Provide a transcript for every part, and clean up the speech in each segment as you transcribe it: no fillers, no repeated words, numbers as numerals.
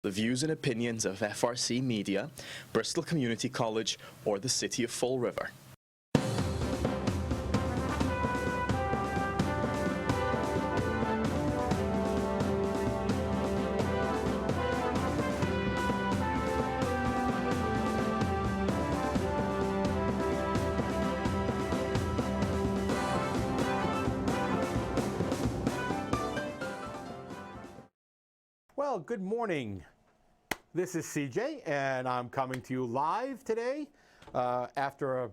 The views and opinions of FRC Media, Bristol Community College, or the City of Fall River. Well, good morning. This is CJ, and I'm coming to you live today after a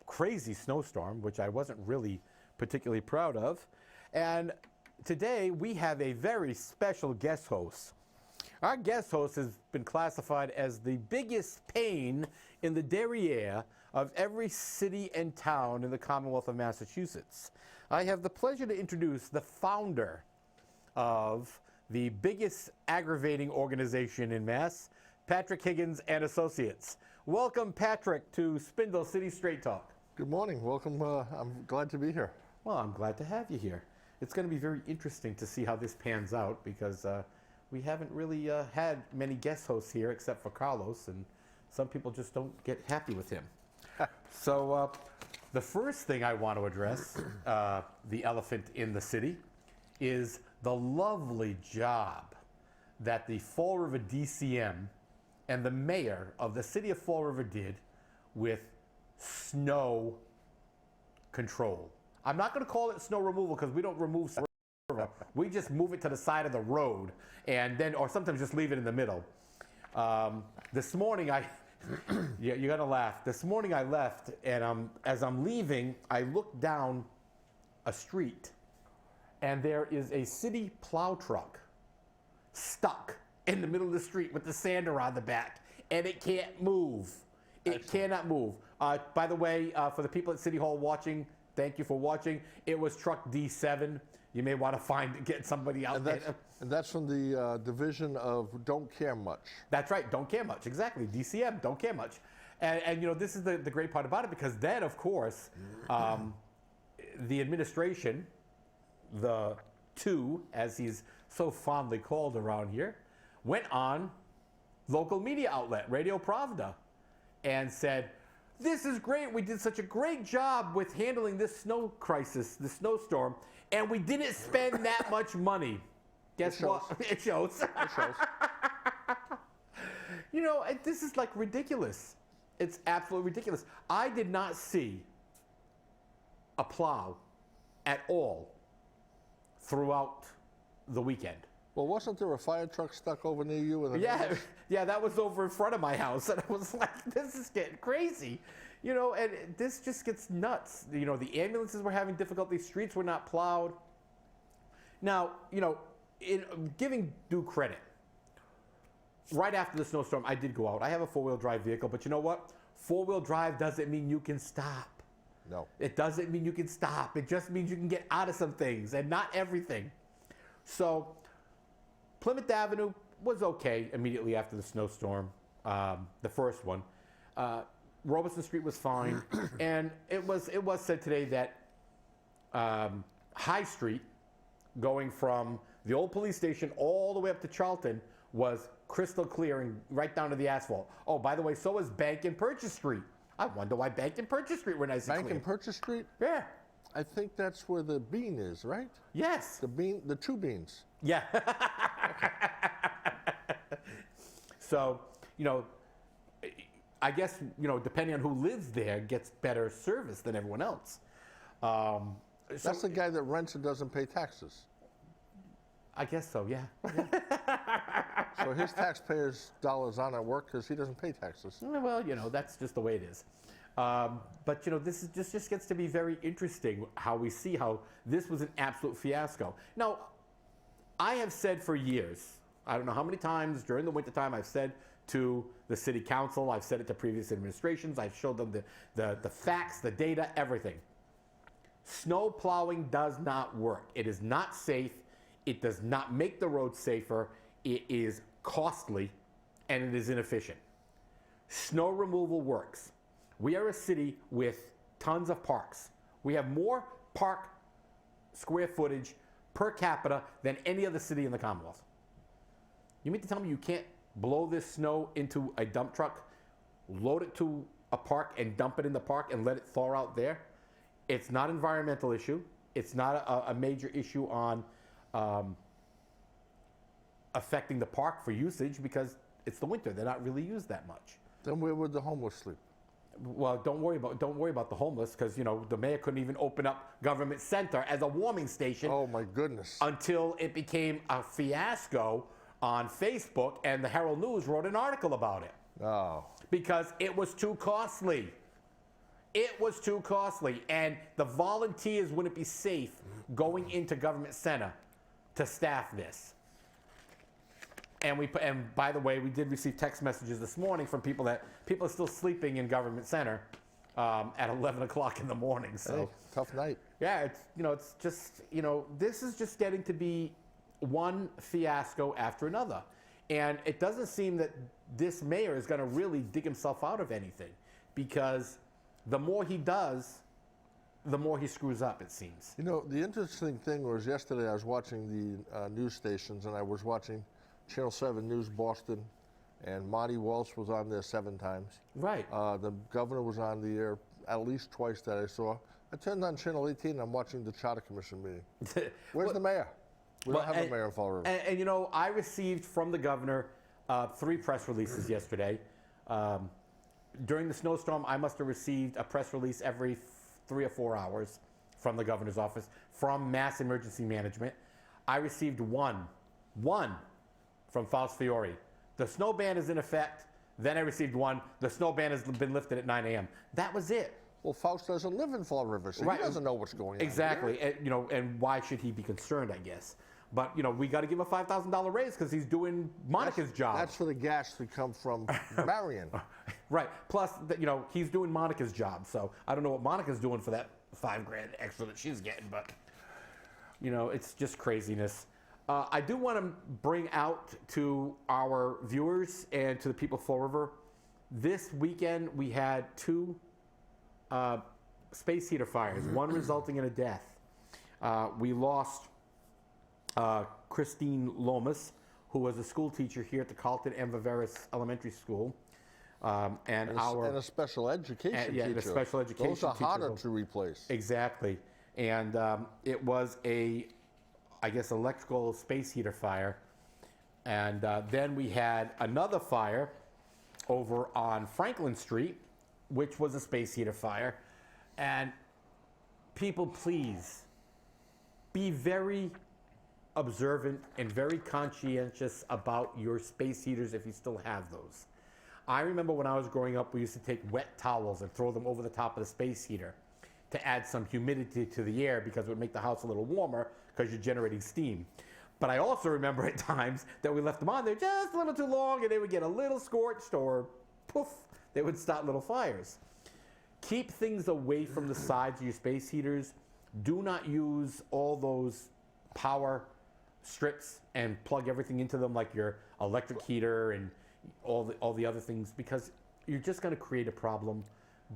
crazy snowstorm, which I wasn't really particularly proud of. And today we have a very special guest host. Our guest host has been classified as the biggest pain in the derriere of every city and town in the Commonwealth of Massachusetts. I have the pleasure to introduce the founder of the biggest aggravating organization in Mass, Patrick Higgins and Associates. Welcome, Patrick, to Spindle City Straight Talk. Good morning. Welcome. I'm glad to be here. Well, I'm glad to have you here. It's going to be very interesting to see how this pans out because we haven't really had many guest hosts here except for Carlos, and some people just don't get happy with him. So the first thing I want to address, the elephant in the city, is the lovely job that the Fall River DCM and the mayor of the city of Fall River did with snow control. I'm not going to call it snow removal because we don't remove snow. We just move it to the side of the road and then, or sometimes just leave it in the middle. This morning you're going to laugh. This morning I left, and as I'm leaving, I looked down a street, and there is a city plow truck stuck in the middle of the street with the sander on the back, and it can't move. It cannot move. By the way, for the people at City Hall watching, thank you for watching. It was truck D7. You may want to get somebody out there. And that's from the division of Don't Care Much. That's right, Don't Care Much, exactly. DCM, Don't Care Much. And you know, this is the great part about it, because then, of course, the administration, the two, as he's so fondly called around here, went on local media outlet, Radio Pravda, and said, this is great. We did such a great job with handling this snow crisis, this snowstorm, and we didn't spend that much money. Guess what? It shows. It shows. You know, this is like ridiculous. It's absolutely ridiculous. I did not see a plow at all throughout the weekend. Well, wasn't there a fire truck stuck over near you? Yeah, that was over in front of my house, and I was like, this is getting crazy. You know, and this just gets nuts. You know, the ambulances were having difficulty, streets were not plowed. Now, you know, in giving due credit, right after the snowstorm, I did go out. I have a four-wheel drive vehicle, but you know what? Four-wheel drive doesn't mean you can stop. No. It doesn't mean you can stop. It just means you can get out of some things, and not everything. So Plymouth Avenue was okay immediately after the snowstorm, the first one. Robeson Street was fine, and it was said today that High Street, going from the old police station all the way up to Charlton, was crystal clear and right down to the asphalt. Oh, by the way, so is Bank and Purchase Street. I wonder why Bank and Purchase Street were nice and clear. Bank and Purchase Street? Yeah. I think that's where the bean is, right? Yes. The two beans. Yeah. So, you know, I guess, you know, depending on who lives there, gets better service than everyone else. That's the guy that rents and doesn't pay taxes. I guess so, yeah. So his taxpayers' dollars aren't at work because he doesn't pay taxes. Well, you know, that's just the way it is. But, you know, this is just gets to be very interesting how we see how this was an absolute fiasco. Now, I have said for years, I don't know how many times during the wintertime I've said to the city council, I've said it to previous administrations, I've showed them the facts, the data, everything. Snow plowing does not work. It is not safe. It does not make the roads safer. It is costly, and it is inefficient. Snow removal works. We are a city with tons of parks. We have more park square footage per capita than any other city in the Commonwealth. You mean to tell me you can't blow this snow into a dump truck, load it to a park and dump it in the park and let it thaw out there? It's not an environmental issue. It's not a major issue on affecting the park for usage because it's the winter. They're not really used that much. Then where would the homeless sleep? Well, don't worry about the homeless because the mayor couldn't even open up Government Center as a warming station. Oh my goodness! Until it became a fiasco on Facebook, and the Herald News wrote an article about it. Oh. Because it was too costly. It was too costly, and the volunteers wouldn't be safe going into Government Center to staff this. And by the way, we did receive text messages this morning from people are still sleeping in Government Center at 11 o'clock in the morning. So hey, tough night. Yeah, it's just this is just getting to be one fiasco after another, and it doesn't seem that this mayor is going to really dig himself out of anything, because the more he does, the more he screws up, it seems. The interesting thing was yesterday I was watching the news stations, and I was watching Channel 7 News Boston, and Marty Walsh was on there 7 times. Right. The governor was on the air at least twice that I saw. I turned on Channel 18 and I'm watching the Charter Commission meeting. Where's the mayor? We don't have a mayor in Fall River. And I received from the governor 3 press releases yesterday. During the snowstorm, I must have received a press release every 3 or 4 hours from the governor's office, from Mass Emergency Management. I received one from Faust Fiore. The snow ban is in effect. Then I received one. The snow ban has been lifted at 9 a.m. That was it. Well, Faust doesn't live in Fall River, so right. He doesn't know what's going on. Exactly. And why should he be concerned, I guess? But, we got to give a $5,000 raise because he's doing Monica's job. That's for the gas to come from Marion. Right. Plus, he's doing Monica's job. So I don't know what Monica's doing for that $5,000 extra that she's getting, but, it's just craziness. I do want to bring out to our viewers and to the people of Fall River, this weekend we had 2 space heater fires, one resulting in a death. We lost Christine Lomas, who was a school teacher here at the Carlton and Viveris Elementary School. And a special education teacher. And a special education Those are teacher. harder to replace. Exactly. And it was I guess, electrical space heater fire. And then we had another fire over on Franklin Street, which was a space heater fire. And people, please be very observant and very conscientious about your space heaters if you still have those. I remember when I was growing up, we used to take wet towels and throw them over the top of the space heater to add some humidity to the air because it would make the house a little warmer because you're generating steam. But I also remember at times that we left them on there just a little too long and they would get a little scorched, or poof, they would start little fires. Keep things away from the sides of your space heaters. Do not use all those power strips and plug everything into them like your electric heater and all the other things, because you're just going to create a problem.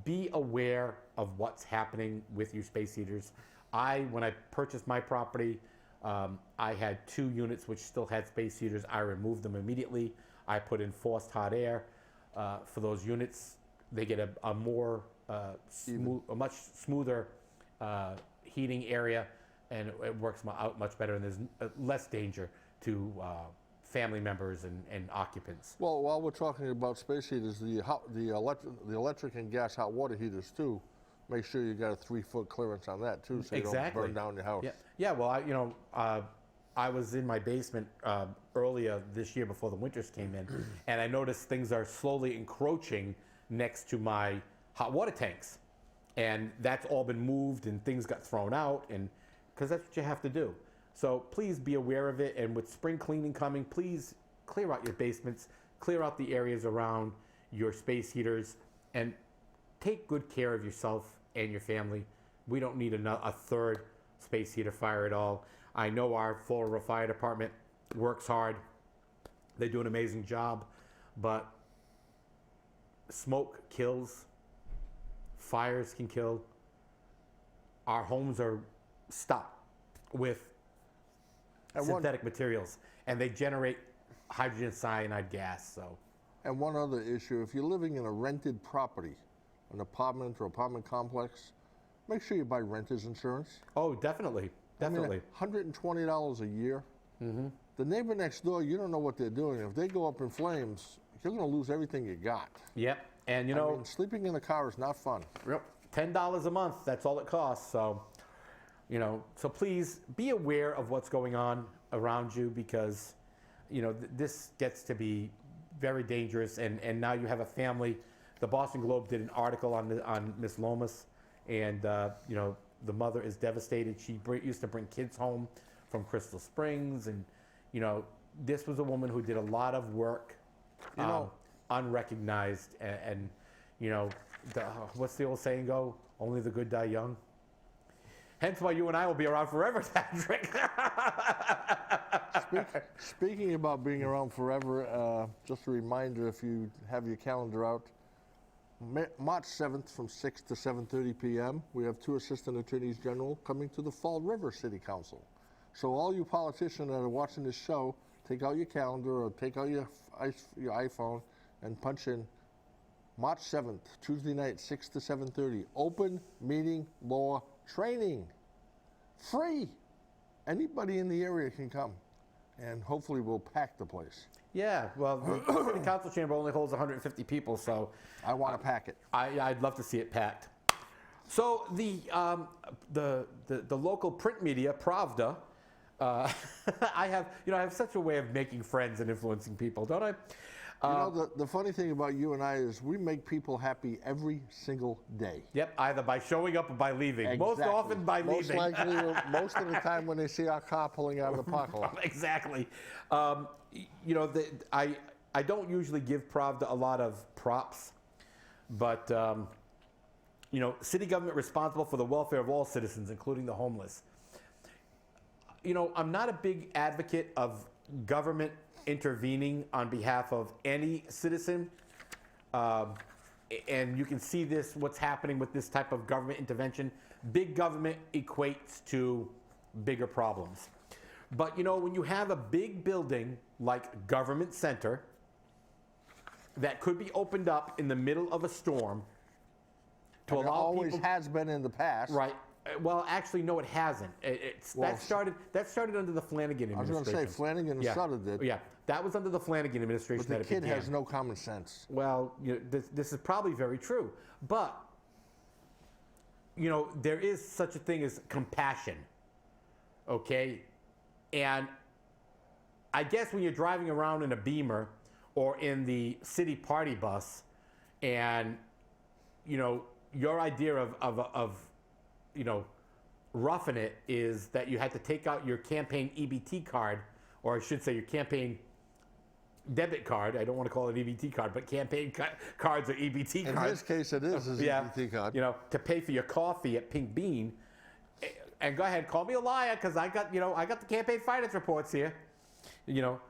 Be aware of what's happening with your space heaters. When I purchased my property, I had 2 units which still had space heaters. I removed them immediately. I put in forced hot air for those units. They get a much smoother heating area, and it works out much better, and there's less danger to family members and occupants. Well, while we're talking about space heaters, the electric and gas hot water heaters too, make sure you got a 3-foot clearance on that too, so you don't burn down your house. Yeah. Well, I was in my basement earlier this year before the winters came in, and I noticed things are slowly encroaching next to my hot water tanks, and that's all been moved and things got thrown out, and because that's what you have to do. So please be aware of it, and with spring cleaning coming, please clear out your basements, clear out the areas around your space heaters, and take good care of yourself and your family. We don't need a 3rd space heater fire at all. I know our Fall River Fire Department works hard. They do an amazing job, but smoke kills, fires can kill. Our homes are stuck with synthetic materials, and they generate hydrogen cyanide gas. So, And one other issue, if you're living in a rented property, an apartment or apartment complex, make sure you buy renter's insurance. oh, definitely, definitely. I mean, $120 a year. The neighbor next door, you don't know what they're doing. If they go up in flames, you're going to lose everything you got. Yep. And you I know, mean, sleeping in the car is not fun. yep, $10 a month. That's all it costs. So, you know, so please be aware of what's going on around you, because, you know, this gets to be very dangerous. And now you have a family. The Boston Globe did an article on Miss Lomas, and you know, the mother is devastated. She used to bring kids home from Crystal Springs, and you know, this was a woman who did a lot of work, You know, unrecognized, and you know, what's the old saying go? Only the good die young. Hence why you and I will be around forever, Patrick. Speaking about being around forever, just a reminder, if you have your calendar out, March 7th from 6 to 7:30 p.m., we have 2 Assistant Attorneys General coming to the Fall River City Council. So all you politicians that are watching this show, take out your calendar or take out your iPhone and punch in March 7th, Tuesday night, 6 to 7:30, open meeting law training. Free. Anybody in the area can come, and hopefully we'll pack the place. Yeah, well, the city council chamber only holds 150 people, so I want to pack it. I'd love to see it packed. So the local print media, Pravda, I have such a way of making friends and influencing people, don't I? You know, the funny thing about you and I is we make people happy every single day. Yep, either by showing up or by leaving. Most Exactly. often by Most leaving. likely, most of the time when they see our car pulling out of the parking lot. Exactly. You know, I don't usually give Pravda a lot of props, but you know, city government responsible for the welfare of all citizens, including the homeless. You know, I'm not a big advocate of government intervening on behalf of any citizen, and you can see this, what's happening with this type of government intervention. Big government equates to bigger problems. But you know, when you have a big building like Government Center that could be opened up in the middle of a storm to And it allow always people, has been in the past. right? Well, actually, no, it hasn't. Well, that started under the Flanagan I was administration. going to say Flanagan and Sutter did, Yeah, that was under the Flanagan administration. but the that it kid began. has no common sense. Well, you know, this is probably very true, but you know, there is such a thing as compassion. Okay, and I guess when you're driving around in a Beamer or in the city party bus, and you know, your idea of you know, roughing it is that you had to take out your campaign EBT card, or I should say your campaign debit card. I don't want to call it EBT card, but campaign cards are EBT In cards. this case, it is his Yeah, EBT card. you know, to pay for your coffee at Pink Bean. And go ahead, call me a liar, because I got the campaign finance reports here. You know,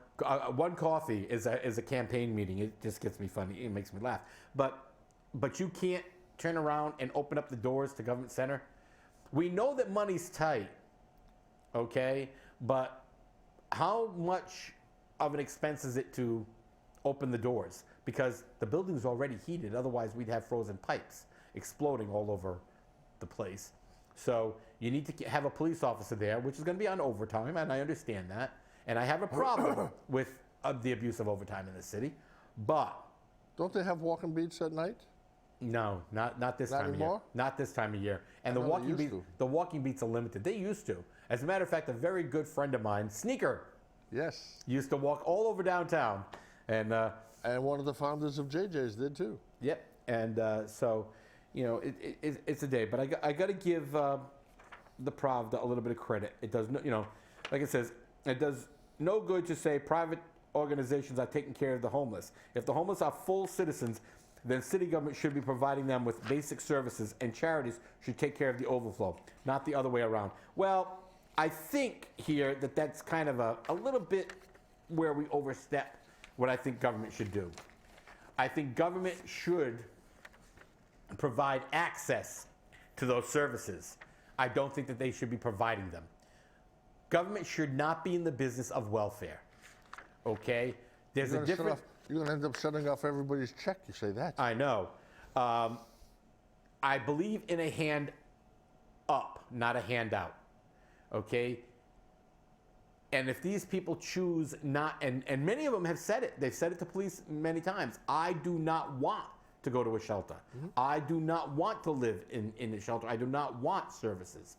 one coffee is a campaign meeting. It just gets me funny. It makes me laugh. But you can't turn around and open up the doors to Government Center. We know that money's tight, okay? But how much of an expense is it to open the doors? Because the building's already heated. Otherwise, we'd have frozen pipes exploding all over the place. So you need to have a police officer there, which is going to be on overtime, and I understand that. And I have a problem with the abuse of overtime in the city. But Don't they have walking beats at night? no, not this Not time of year. anymore? Not this time of year. And the know they walking used beats, to. the walking beats are limited. They used to. As a matter of fact, a very good friend of mine, Sneaker, Yes. used to walk all over downtown. And And one of the founders of JJ's did too. yep. And so, you know, it's a day. But I got to give the Pravda a little bit of credit. It does, you know, like it says, it does no good to say private organizations are taking care of the homeless. If the homeless are full citizens, then city government should be providing them with basic services, and charities should take care of the overflow, not the other way around. Well, I think here that that's kind of a little bit where we overstep what I think government should do. I think government should provide access to those services. I don't think that they should be providing them. Government should not be in the business of welfare, okay? There's a difference. You're going to end up shutting off everybody's check. You say that. I know. I believe in a hand up, not a handout. Okay? And if these people choose not, and many of them have said it, they've said it to police many times, I do not want to go to a shelter. Mm-hmm. I do not want to live in a shelter. I do not want services.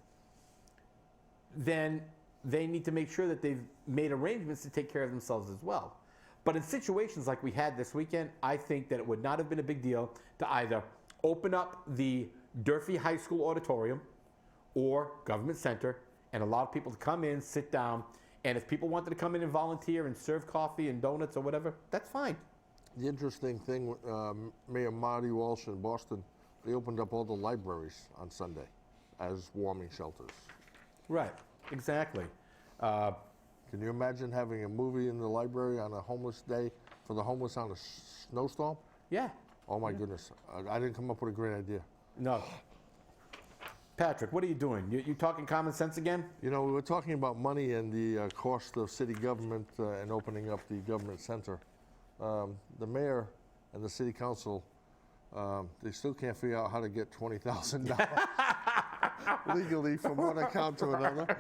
Then they need to make sure that they've made arrangements to take care of themselves as well. But in situations like we had this weekend, I think that it would not have been a big deal to either open up the Durfee High School auditorium or Government Center and allow people to come in, sit down, and if people wanted to come in and volunteer and serve coffee and donuts or whatever, that's fine. The interesting thing, Mayor Marty Walsh in Boston, they opened up all the libraries on Sunday as warming shelters. Right, exactly. Can you imagine having a movie in the library on a homeless day for the homeless on a snowstorm? Yeah. Oh my goodness, I didn't come up with a great idea. No. Patrick, what are you doing? You talking common sense again? You know, we were talking about money and the cost of city government and opening up the government center. The mayor and the city council, they still can't figure out how to get $20,000 legally from one account to another.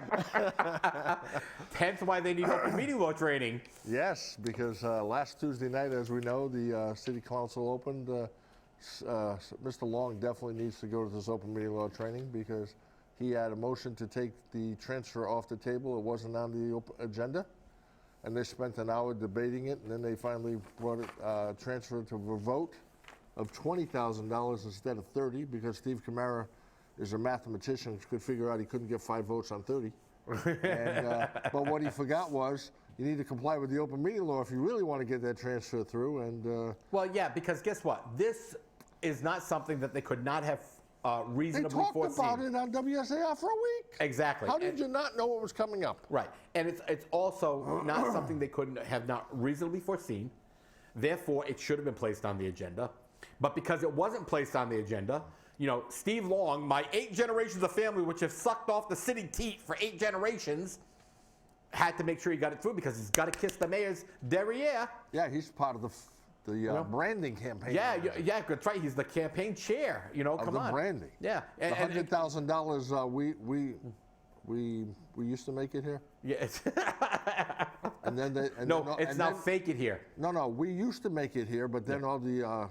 Hence why they need open meeting law training. Yes, because last Tuesday night, as we know, the city council opened. Mr. Long definitely needs to go to this open meeting law training because he had a motion to take the transfer off the table. It wasn't on the agenda. And they spent an hour debating it, and then they finally brought it, transferred to a vote of $20,000 instead of 30 because Steve Camara is a mathematician, could figure out he couldn't get 5 votes on 30. And, but what he forgot was you need to comply with the open meeting law if you really want to get that transfer through. And well, yeah, because guess what? This is not something that they could not have reasonably foreseen. They talked about it on WSAR for a week. Exactly. How did you not know what was coming up? Right, and it's also not something they couldn't have not reasonably foreseen. Therefore, it should have been placed on the agenda. But because it wasn't placed on the agenda, you know, Steve Long, my 8 generations of family, which have sucked off the city teat for 8 generations, had to make sure he got it through because he's got to kiss the mayor's derriere. Yeah, he's part of the branding campaign. Yeah, that's right. He's the campaign chair. You know, come on. The branding. Yeah, the $100,000 we used to make it here. Yeah. And then it's now fake it here. No, we used to make it here, but then all the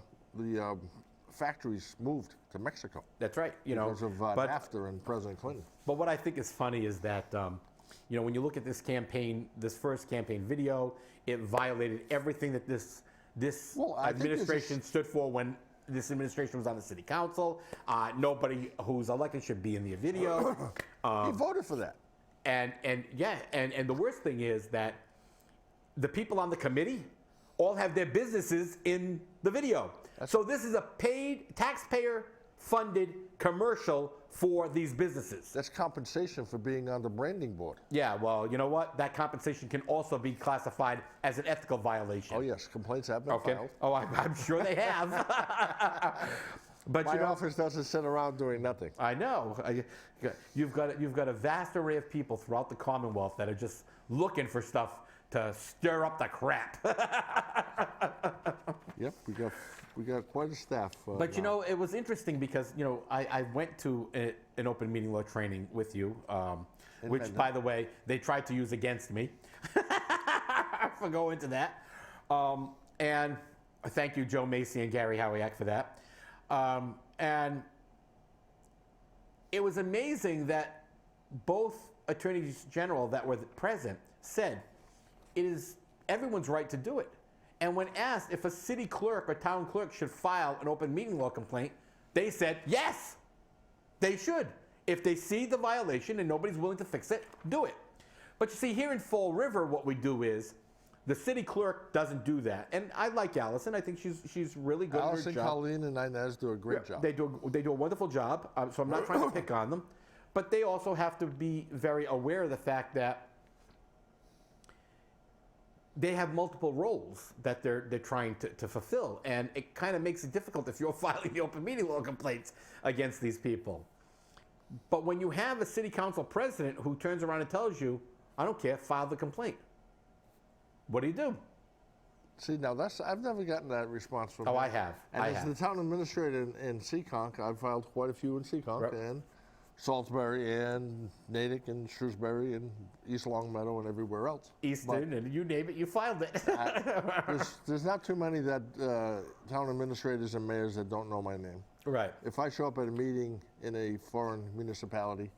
factories moved to Mexico. That's right. Because of NAFTA and President Clinton. But what I think is funny is that you know, when you look at this campaign, this first campaign video, it violated everything that this administration stood for when this administration was on the city council. Nobody who's elected should be in the video. He voted for that. And the worst thing is that the people on the committee all have their businesses in the video. So this is a paid, taxpayer-funded commercial for these businesses. That's compensation for being on the branding board. Yeah, well, you know what? That compensation can also be classified as an ethical violation. Oh, yes. Complaints have been filed. Oh, I'm sure they have. But my office doesn't sit around doing nothing. I know. You've got a vast array of people throughout the Commonwealth that are just looking for stuff to stir up the crap. Yep, we got quite a staff. But you know, it was interesting because you know I went to an open meeting law training with you, which, by the way, they tried to use against me. For going to that, and thank you, Joe Macy and Gary Howiak, for that. And it was amazing that both attorneys general that were present said it is everyone's right to do it. And when asked if a city clerk or town clerk should file an open meeting law complaint, they said yes, they should. If they see the violation and nobody's willing to fix it, do it. But you see, here in Fall River, what we do is the city clerk doesn't do that. And I like Allison. I think she's really good at her job. Colleen, and Inez do a great job. They do a wonderful job, so I'm not trying to pick on them. But they also have to be very aware of the fact that they have multiple roles that they're trying to fulfill. And it kind of makes it difficult if you're filing the open meeting law complaints against these people. But when you have a city council president who turns around and tells you, I don't care, file the complaint. What do? See, now I've never gotten that response from Oh, him. I have. And I as have. the town administrator in Seekonk, I've filed quite a few in Seekonk Right. and Salisbury and Natick and Shrewsbury and East Longmeadow and everywhere else. Easton, and you name it, you filed it. There's not too many that town administrators and mayors that don't know my name. Right. If I show up at a meeting in a foreign municipality,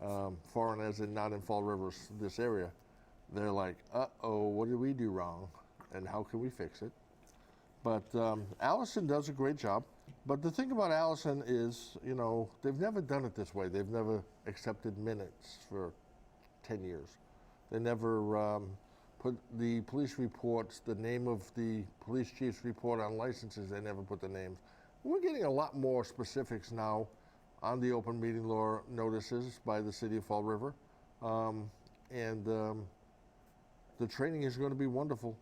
foreign as in not in Fall River, this area, they're like, uh-oh, what did we do wrong? And how can we fix it? But Allison does a great job. But the thing about Allison is, you know, they've never done it this way. They've never accepted minutes for 10 years. They never put the police reports, the name of the police chief's report on licenses, they never put the names. We're getting a lot more specifics now on the open meeting law notices by the city of Fall River. The training is going to be wonderful.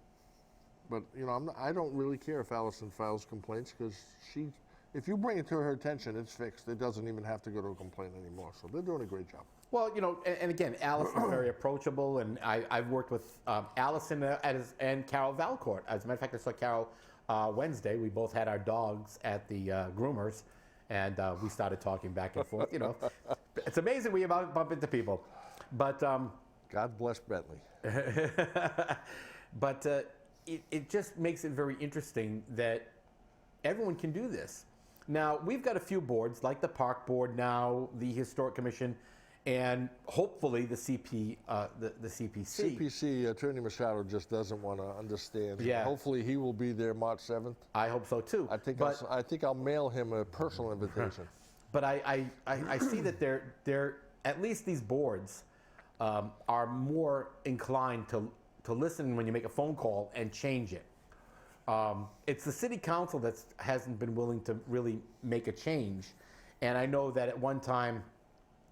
But, you know, I don't really care if Allison files complaints because if you bring it to her attention, it's fixed. It doesn't even have to go to a complaint anymore. So they're doing a great job. Well, you know, and again, Allison's very approachable, and I've worked with Allison and Carol Valcourt. As a matter of fact, I saw Carol Wednesday. We both had our dogs at the groomers, and we started talking back and forth. You know, it's amazing we bump into people. But God bless Bentley. but it just makes it very interesting that everyone can do this. Now, we've got a few boards, like the Park Board now, the Historic Commission, and hopefully the CPC. CPC, Attorney Machado just doesn't want to understand. Yeah. Hopefully he will be there March 7th. I hope so too. I think I'll mail him a personal invitation. But I see that they're at least these boards are more inclined to listen when you make a phone call and change it. It's the city council that hasn't been willing to really make a change. And I know that at one time,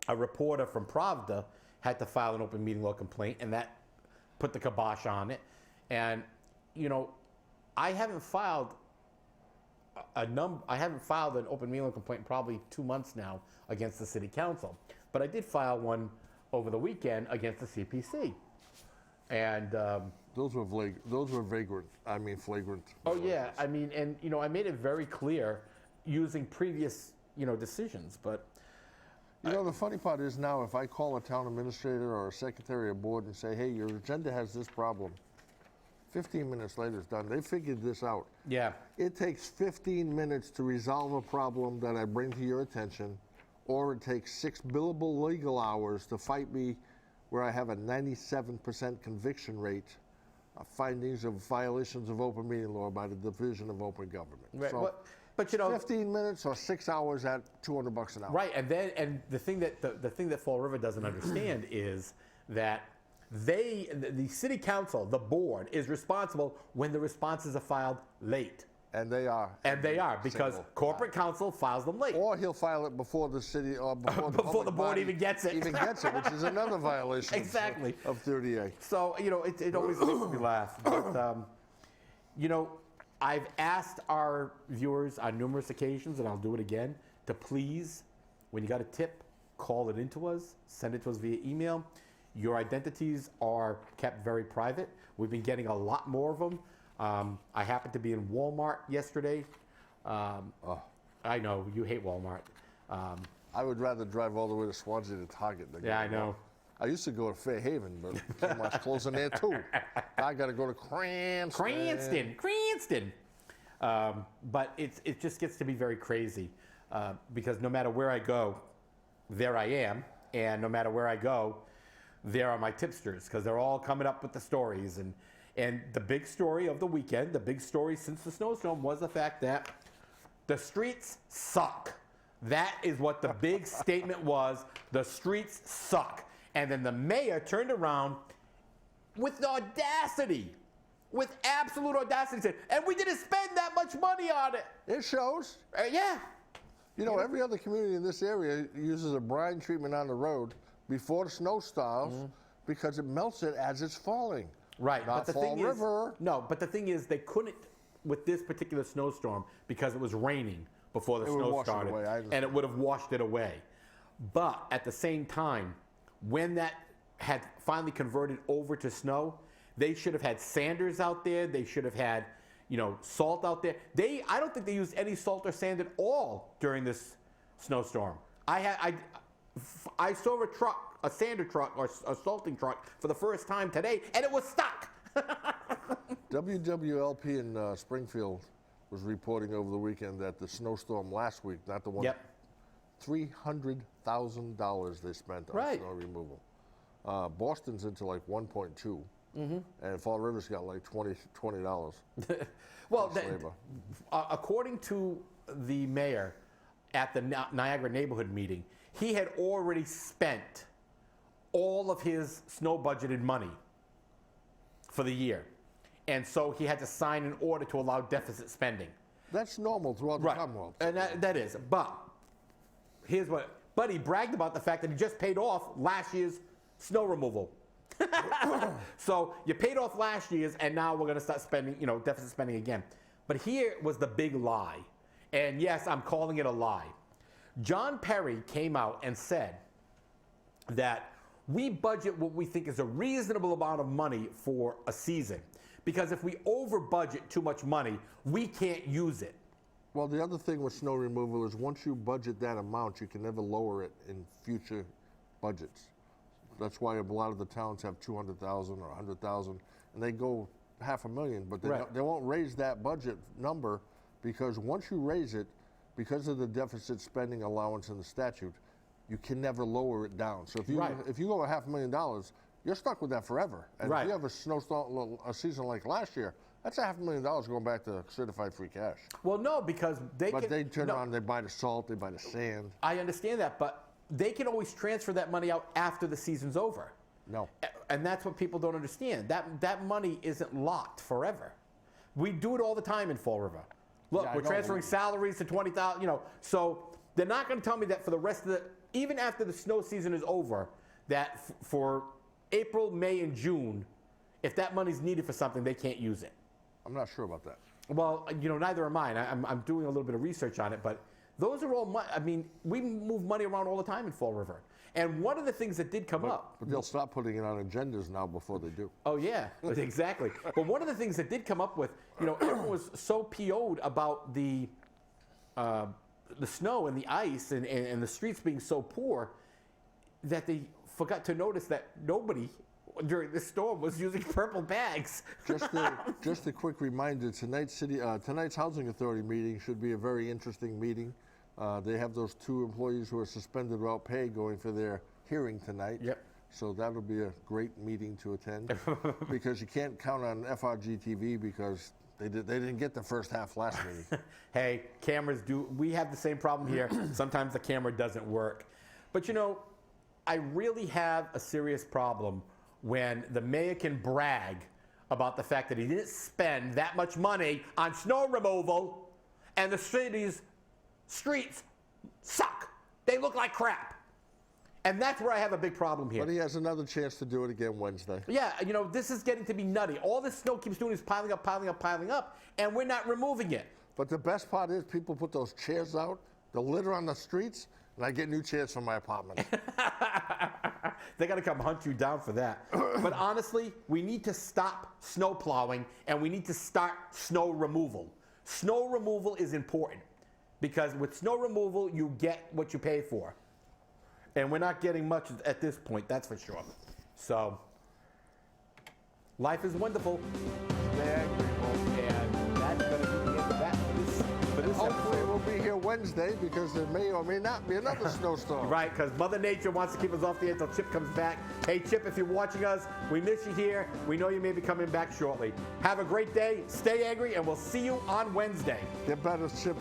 a reporter from Pravda had to file an open meeting law complaint, and that put the kibosh on it. And, you know, I haven't filed an open meeting law complaint in probably 2 months now against the city council. But I did file one over the weekend against the CPC. And Those were flagrant. oh yeah, I mean, and you know, I made it very clear using previous, you know, decisions. But you know, the funny part is now, if I call a town administrator or a secretary of board and say, "Hey, your agenda has this problem," 15 minutes later it's done. They figured this out. yeah, It takes 15 minutes to resolve a problem that I bring to your attention, or it takes 6 billable legal hours to fight me, where I have a 97% conviction rate. Findings of violations of open meeting law by the Division of Open Government. right. So But you know, 15 minutes or 6 hours at $200 an hour. right, and the thing that Fall River doesn't understand is that the city council, the board, is responsible when the responses are filed late. And they are. And they are, because Single. corporate counsel files them late. Or he'll file it before the city or before the, Before public the board body even gets it. which is another violation Exactly. of 38. So, you know, it always makes me laugh. But, you know, I've asked our viewers on numerous occasions, and I'll do it again, to please, when you got a tip, call it into us, send it to us via email. Your identities are kept very private. We've been getting a lot more of them. I happened to be in Walmart yesterday. I know, you hate Walmart. I would rather drive all the way to Swansea to Target than Yeah, go I to know. I used to go to Fairhaven, but Kmart's closing there too. I got to go to Cranston. Cranston. But it just gets to be very crazy because no matter where I go, there I am. And no matter where I go, there are my tipsters because they're all coming up with the stories. And the big story of the weekend, the big story since the snowstorm was the fact that the streets suck. That is what the big statement was. The streets suck. And then the mayor turned around with the audacity, with absolute audacity, said, and we didn't spend that much money on it. It shows. Yeah. You know, every other community in this area uses a brine treatment on the road before the snow starts because it melts it as it's falling. Right. Not but the Fall thing River. is, no, but the thing is they couldn't with this particular snowstorm because it was raining before the It would snow wash it started. away, I understand. And it would have washed it away. But at the same time, when that had finally converted over to snow, They should have had sanders out there. They should have had, salt out there. I don't think they used any salt or sand at all during this snowstorm. I saw a sander truck or a salting truck for the first time today, and it was stuck. WWLP in Springfield was reporting over the weekend that the snowstorm last week, not the one, Yep. $300,000 they spent on Right. snow removal. Boston's into like 1.2, and Fall River's got like $20. Well, labor. according to the mayor at the Niagara neighborhood meeting, he had already spent all of his snow budgeted money for the year. And so he had to sign an order to allow deficit spending. That's normal throughout the Commonwealth. And that is. But here's what, but he bragged about the fact that he just paid off last year's snow removal. So you paid off last year's, and now we're going to start spending, deficit spending again. But here was the big lie. And yes, I'm calling it a lie. John Perry came out and said that we budget what we think is a reasonable amount of money for a season. Because if we over budget too much money, we can't use it. Well, the other thing with snow removal is once you budget that amount, you can never lower it in future budgets. That's why a lot of the towns have 200,000 or 100,000, and they go $500,000, but they won't raise that budget number, because once you raise it, because of the deficit spending allowance in the statute, you can never lower it down. So if you go $500,000, you're stuck with that forever. And if you have a snowstorm, a season like last year, that's $500,000 going back to certified free cash. Well, no, because they turn around, they buy the salt, they buy the sand. I understand that, but they can always transfer that money out after the season's over. No. And that's what people don't understand. That money isn't locked forever. We do it all the time in Fall River. Look, we're transferring salaries to 20,000, so they're not going to tell me that for the rest of even after the snow season is over, that for April, May, and June, if that money's needed for something, they can't use it. I'm not sure about that. Well, neither am I. I'm doing a little bit of research on it, but those are all we move money around all the time in Fall River. And one of the things that did come up. But they'll stop putting it on agendas now before they do. Oh, yeah, exactly. But one of the things that did come up with, everyone was so PO'd about the snow and the ice and the streets being so poor that they forgot to notice that nobody during this storm was using purple bags. Just a quick reminder, tonight's Housing Authority meeting should be a very interesting meeting. They have those 2 employees who are suspended without pay going for their hearing tonight. Yep. So that'll be a great meeting to attend, because you can't count on FRG TV because they didn't get the first half last meeting. Hey, cameras we have the same problem here. Sometimes the camera doesn't work. But I really have a serious problem when the mayor can brag about the fact that he didn't spend that much money on snow removal and the city's streets suck. They look like crap. And that's where I have a big problem here. But he has another chance to do it again Wednesday. Yeah, this is getting to be nutty. All this snow keeps doing is piling up, and we're not removing it. But the best part is people put those chairs out, the litter on the streets, and I get new chairs for my apartment. They got to come hunt you down for that. But honestly, we need to stop snow plowing, and we need to start snow removal. Snow removal is important, because with snow removal, you get what you pay for. And we're not getting much at this point, that's for sure. So, life is wonderful. And that's going to be the end of that for this Hopefully episode. we'll be here Wednesday, because there may or may not be another snowstorm. Right, because Mother Nature wants to keep us off the air until Chip comes back. Hey, Chip, if you're watching us, we miss you here. We know you may be coming back shortly. Have a great day. Stay angry, and we'll see you on Wednesday. Get better, Chip.